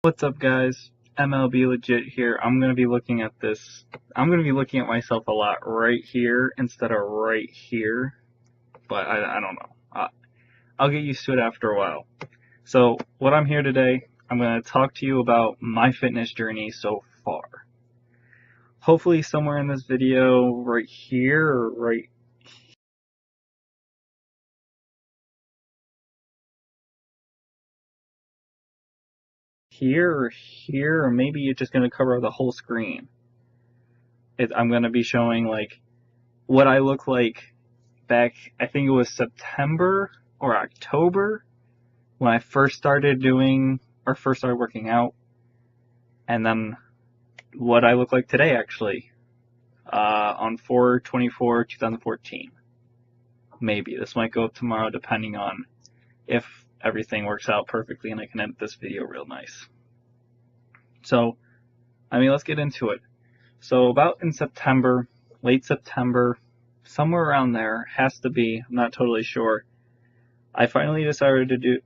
What's up, guys? MLB Legit here. I'm going to be looking at this. I'm going to be looking at myself a lot right here instead of right here. But I don't know. I'll get used to it after a while. So, what I'm here today, I'm going to talk to you about my fitness journey so far. Hopefully, somewhere in this video, right here or right here, or maybe you're just going to cover the whole screen. I'm going to be showing like what I look like back, I think it was September or October when I first started working out, and then what I look like today actually on 4/24/2014. Maybe this might go up tomorrow depending on if everything works out perfectly and I can edit this video real nice. So, let's get into it. So about in September, late September, somewhere around there, has to be, I'm not totally sure, I finally decided to do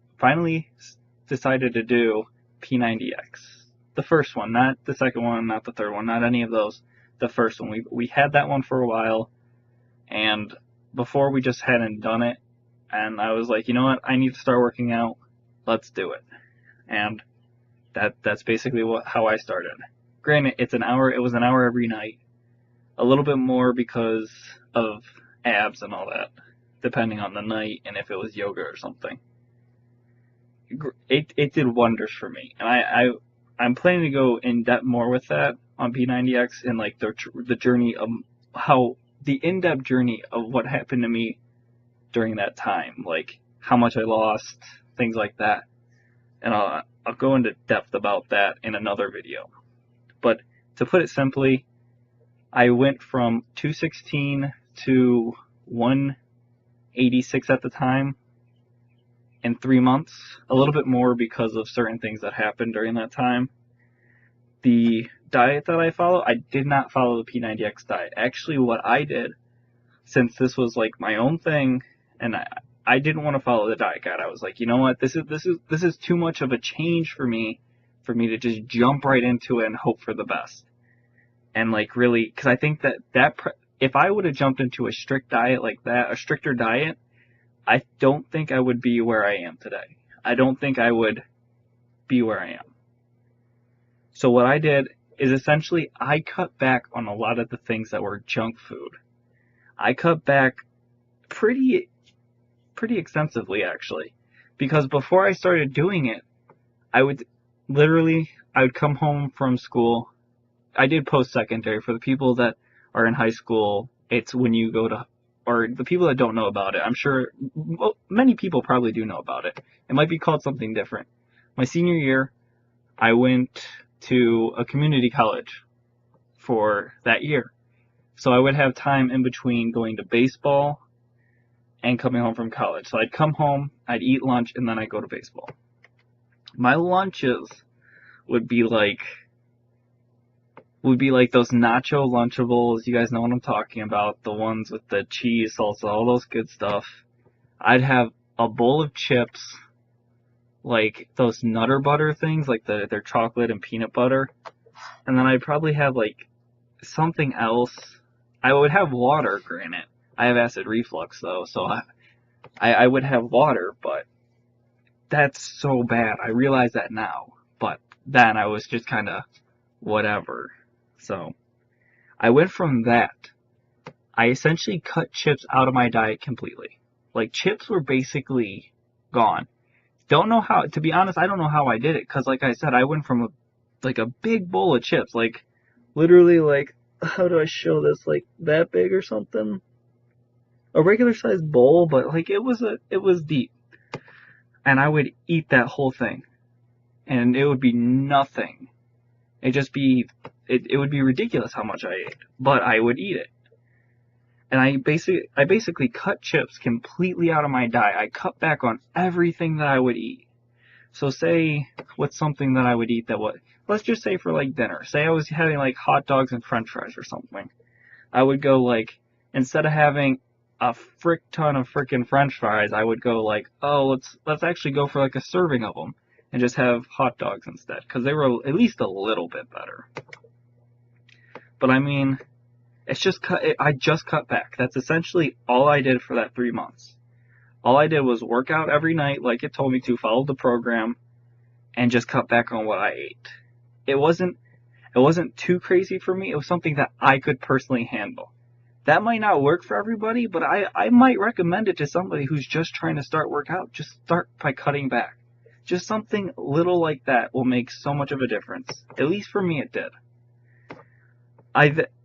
P90X. The first one, not the second one, not the third one, not any of those. The first one. We had that one for a while, and before we just hadn't done it, and I was like, you know what, I need to start working out. Let's do it. And that's basically how I started. Granted, it was an hour every night. A little bit more because of abs and all that, depending on the night and if it was yoga or something. It did wonders for me, and I'm planning to go in depth more with that on P90X and like the journey of the in-depth journey of what happened to me during that time, like how much I lost, things like that, and I'll go into depth about that in another video. But to put it simply, I went from 216 to 186 at the time in 3 months, a little bit more because of certain things that happened during that time. The diet that I follow, I did not follow the P90X diet. Actually, what I did, since this was like my own thing, and I didn't want to follow the diet guide. I was like, you know what, this is too much of a change for me to just jump right into it and hope for the best. And like really, because I think if I would have jumped into a strict diet like that, a stricter diet, I don't think I would be where I am today. I don't think I would be where I am. So what I did is essentially I cut back on a lot of the things that were junk food. I cut back pretty extensively, because before I started doing it, I would come home from school. I did post-secondary. For the people that are in high school, it's when you go to, or the people that don't know about it, I'm sure many people probably do know about it. It might be called something different. My senior year, I went to a community college for that year. So I would have time in between going to baseball and coming home from college. So I'd come home, I'd eat lunch, and then I'd go to baseball. My lunches would be like those nacho Lunchables. You guys know what I'm talking about. The ones with the cheese, salsa, all those good stuff. I'd have a bowl of chips, like those Nutter Butter things, like their chocolate and peanut butter. And then I'd probably have like something else. I would have water, granted. I have acid reflux though, so I would have water, but that's so bad. I realize that now, but then I was just kind of whatever. So I went from that. I essentially cut chips out of my diet completely. Like chips were basically gone. Don't know how, to be honest, I don't know how I did it, because like I said, I went from a big bowl of chips, like literally, like, how do I show this, like that big or something? A regular sized bowl, but like it was deep. And I would eat that whole thing, and it would be nothing. It would be ridiculous how much I ate, but I would eat it. And I basically cut chips completely out of my diet. I cut back on everything that I would eat. So say, what's something that I would eat let's just say for like dinner. Say I was having like hot dogs and french fries or something. I would go like, instead of having a frick ton of frickin' french fries, I would go like, oh, let's actually go for like a serving of them. and just have hot dogs instead, because they were at least a little bit better. But I mean, I just cut back. That's essentially all I did for that 3 months. All I did was work out every night like it told me to, follow the program, and just cut back on what I ate. It wasn't too crazy for me. It was something that I could personally handle. That might not work for everybody, but I might recommend it to somebody who's just trying to start workout. Just start by cutting back. Just something little like that will make so much of a difference. At least for me it did.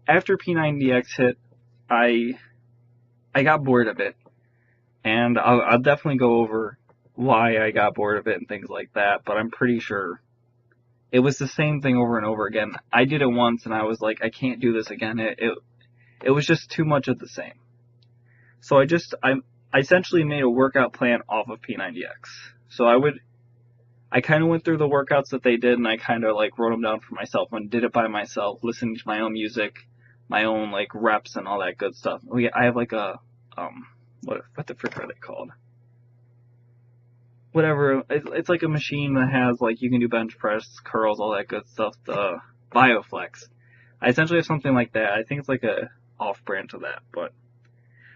After P90X hit, I got bored of it. And I'll definitely go over why I got bored of it and things like that, but I'm pretty sure it was the same thing over and over again. I did it once and I was like, I can't do this again. It was just too much of the same. So I essentially made a workout plan off of P90X. So I kind of went through the workouts that they did and I kind of like wrote them down for myself and did it by myself, listening to my own music, my own like reps and all that good stuff. I have like a, what the frick are they called? Whatever, it's like a machine that has, like, you can do bench press, curls, all that good stuff, the BioFlex. I essentially have something like that. I think it's like a off-brand to that, but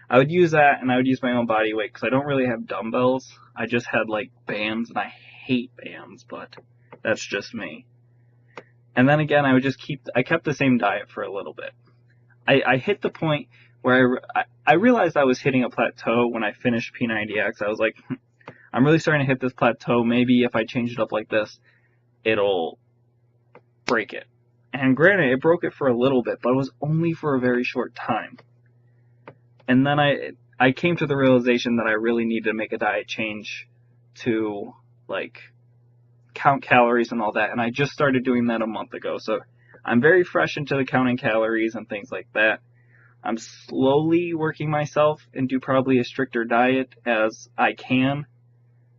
I would use that, and I would use my own body weight, because I don't really have dumbbells. I just had, like, bands, and I hate bands, but that's just me. And then again, I kept the same diet for a little bit. I hit the point where I realized I was hitting a plateau when I finished P90X. I was like, I'm really starting to hit this plateau. Maybe if I change it up like this, it'll break it. And granted, it broke it for a little bit, but it was only for a very short time. And then I came to the realization that I really needed to make a diet change to, like, count calories and all that. And I just started doing that a month ago. So I'm very fresh into the counting calories and things like that. I'm slowly working myself into probably a stricter diet as I can.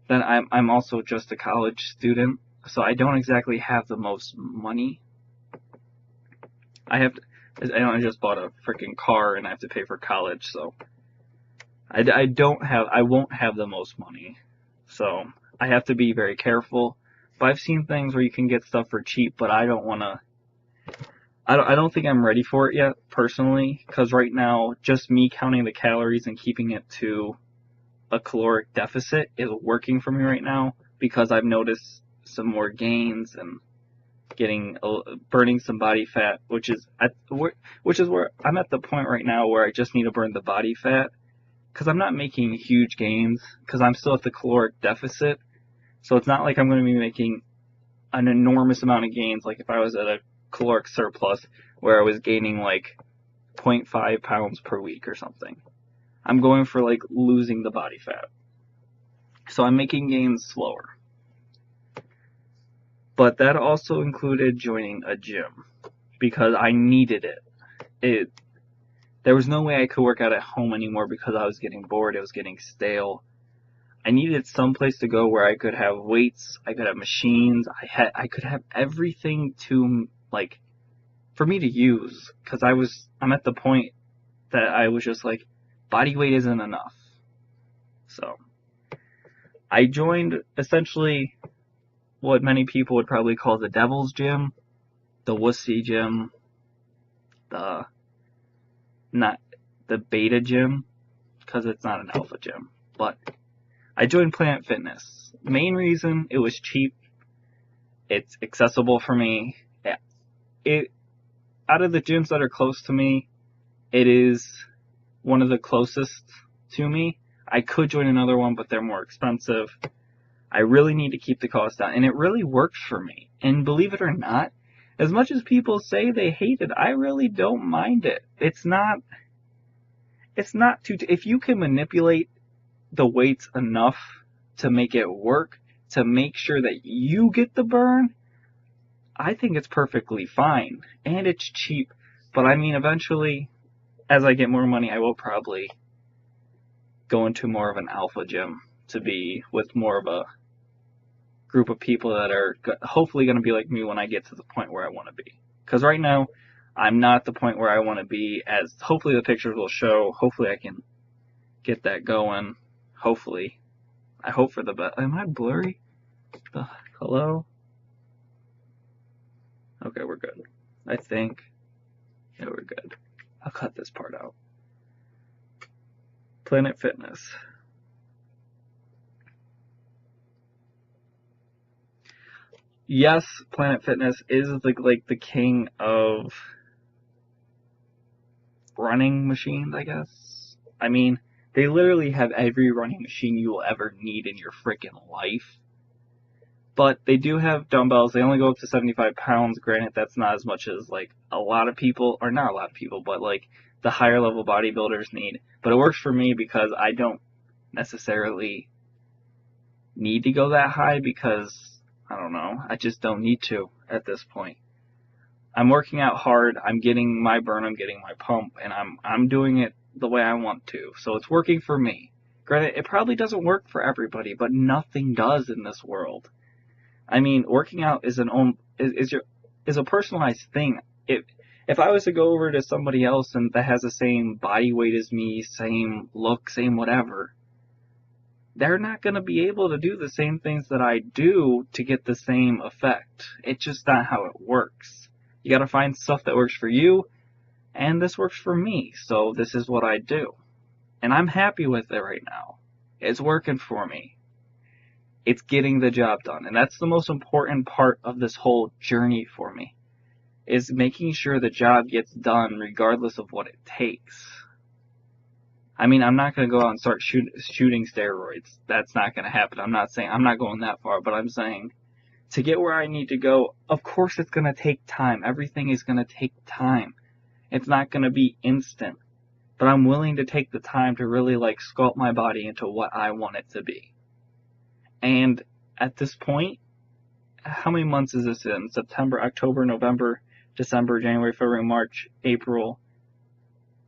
Then I'm also just a college student, so I don't exactly have the most money. I just bought a freaking car and I have to pay for college, so I won't have the most money. So I have to be very careful. But I've seen things where you can get stuff for cheap, but I don't think I'm ready for it yet, personally, because right now, just me counting the calories and keeping it to a caloric deficit is working for me right now, because I've noticed some more gains and burning some body fat, which is where I'm at the point right now where I just need to burn the body fat, because I'm not making huge gains, because I'm still at the caloric deficit. So it's not like I'm going to be making an enormous amount of gains like if I was at a caloric surplus where I was gaining like 0.5 pounds per week or something. I'm going for like losing the body fat. So I'm making gains slower. But that also included joining a gym because I needed it. There was no way I could work out at home anymore because I was getting bored. It was getting stale. I needed some place to go where I could have weights, I could have machines, I could have everything to, like, for me to use, because I'm at the point that I was just like, body weight isn't enough. So I joined essentially what many people would probably call the devil's gym, the wussy gym, not the beta gym, because it's not an alpha gym, but I joined Planet Fitness. Main reason, it was cheap. It's accessible for me. Out of the gyms that are close to me, it is one of the closest to me. I could join another one, but they're more expensive. I really need to keep the cost down, and it really works for me. And believe it or not, as much as people say they hate it, I really don't mind it. It's not too, if you can manipulate the weights enough to make it work, to make sure that you get the burn, I think it's perfectly fine. And it's cheap. But I mean, eventually, as I get more money, I will probably go into more of an alpha gym to be with more of a group of people that are hopefully going to be like me when I get to the point where I want to be. Because right now, I'm not at the point where I want to be, as hopefully the pictures will show. Hopefully I can get that going. Hopefully. I hope for the best. Am I blurry? Hello? Okay, we're good. I think. Yeah, we're good. I'll cut this part out. Planet Fitness. Yes, Planet Fitness is like the king of running machines, I guess. I mean, they literally have every running machine you will ever need in your freaking life. But they do have dumbbells. They only go up to 75 pounds. Granted, that's not as much as like a lot of people, or not a lot of people, but like the higher level bodybuilders need. But it works for me because I don't necessarily need to go that high because, I don't know, I just don't need to at this point. I'm working out hard, I'm getting my burn, I'm getting my pump, and I'm doing it the way I want to. So it's working for me. Granted, it probably doesn't work for everybody, but nothing does in this world. I mean, working out is a personalized thing. If I was to go over to somebody else and that has the same body weight as me, same look, same whatever, they're not going to be able to do the same things that I do to get the same effect. It's just not how it works. You got to find stuff that works for you, and this works for me, so this is what I do. And I'm happy with it right now. It's working for me. It's getting the job done, and that's the most important part of this whole journey for me, is making sure the job gets done regardless of what it takes. I mean, I'm not going to go out and start shooting steroids. That's not going to happen. I'm not going that far, but I'm saying to get where I need to go, of course it's going to take time. Everything is going to take time. It's not going to be instant. But I'm willing to take the time to really like sculpt my body into what I want it to be. And at this point, how many months is this in? September, October, November, December, January, February, March, April.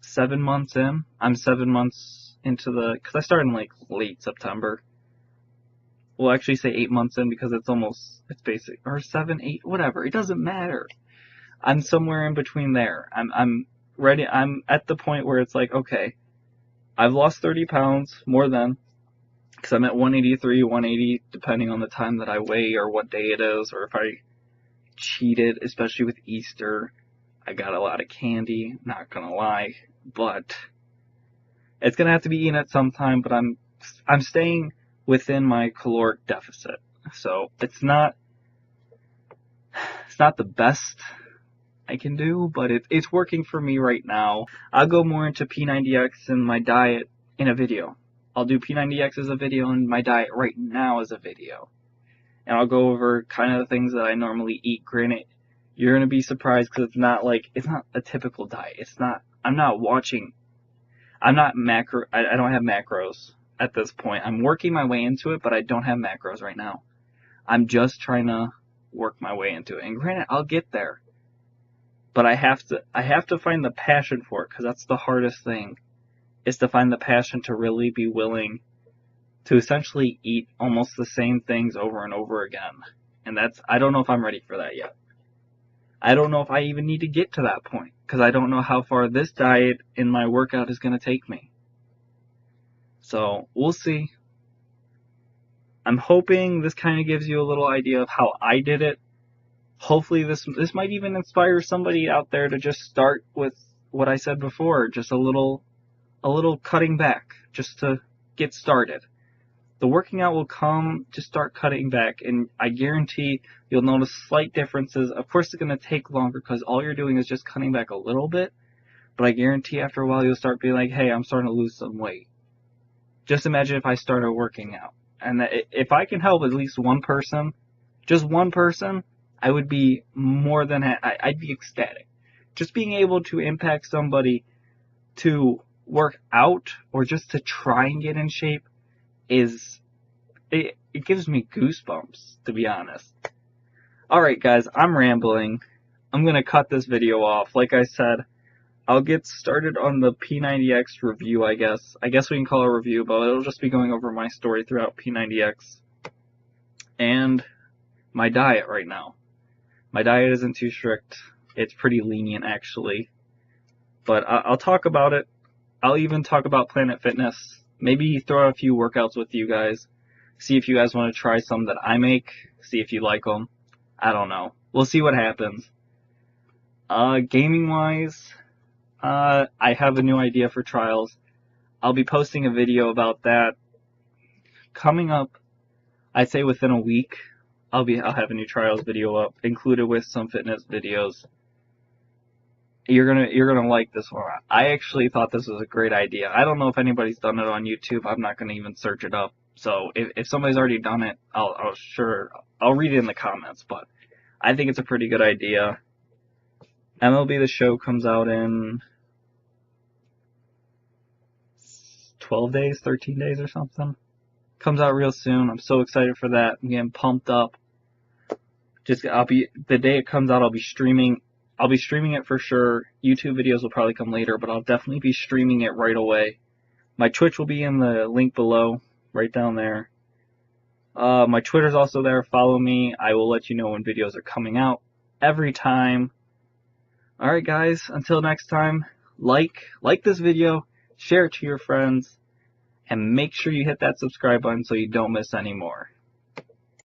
7 months in. I'm 7 months into because I started in like late September. We'll actually say 8 months in because it's basic, or 7, 8, whatever. It doesn't matter. I'm somewhere in between there. I'm ready. I'm at the point where it's like, okay, I've lost 30 pounds more than, because I'm at 183, 180, depending on the time that I weigh or what day it is, or if I cheated, especially with Easter. I got a lot of candy, not gonna lie, but it's gonna have to be eaten at some time. But I'm staying within my caloric deficit, so it's not the best I can do, but it's working for me right now. I'll go more into P90X and my diet in a video. I'll do P90X as a video and my diet right now as a video, and I'll go over kind of the things that I normally eat. Granted, you're gonna be surprised because it's not a typical diet. I don't have macros at this point. I'm working my way into it, but I don't have macros right now. I'm just trying to work my way into it. And granted, I'll get there. But I have to find the passion for it, because that's the hardest thing, is to find the passion to really be willing to essentially eat almost the same things over and over again. And I don't know if I'm ready for that yet. I don't know if I even need to get to that point, because I don't know how far this diet in my workout is going to take me. So, we'll see. I'm hoping this kind of gives you a little idea of how I did it. Hopefully this might even inspire somebody out there to just start with what I said before, just a little cutting back, just to get started. The working out will come, just start cutting back, and I guarantee you'll notice slight differences. Of course, it's going to take longer because all you're doing is just cutting back a little bit, but I guarantee after a while you'll start being like, hey, I'm starting to lose some weight. Just imagine if I started working out, and if I can help at least one person, just one person, I would be more than I'd be ecstatic. Just being able to impact somebody to work out or just to try and get in shape it gives me goosebumps, to be honest. Alright guys, I'm rambling. I'm going to cut this video off. Like I said, I'll get started on the P90X review, I guess. I guess we can call it a review, but it'll just be going over my story throughout P90X. And my diet right now. My diet isn't too strict. It's pretty lenient, actually. But I'll talk about it. I'll even talk about Planet Fitness. Maybe throw out a few workouts with you guys. See if you guys want to try some that I make. see if you like them. I don't know. We'll see what happens. Gaming wise, I have a new idea for Trials. I'll be posting a video about that coming up. I'd say within a week. I'll have a new Trials video up, included with some fitness videos. You're gonna like this one. I actually thought this was a great idea. I don't know if anybody's done it on YouTube. I'm not gonna even search it up. So if somebody's already done it, I'll read it in the comments. But I think it's a pretty good idea. MLB The Show comes out in 12 days, 13 days or something. Comes out real soon. I'm so excited for that. I'm getting pumped up. The day it comes out, I'll be streaming it for sure. YouTube videos will probably come later, but I'll definitely be streaming it right away. My Twitch will be in the link below, right down there. My Twitter's also there. Follow me. I will let you know when videos are coming out every time. Alright guys, until next time, like this video, share it to your friends, and make sure you hit that subscribe button so you don't miss any more.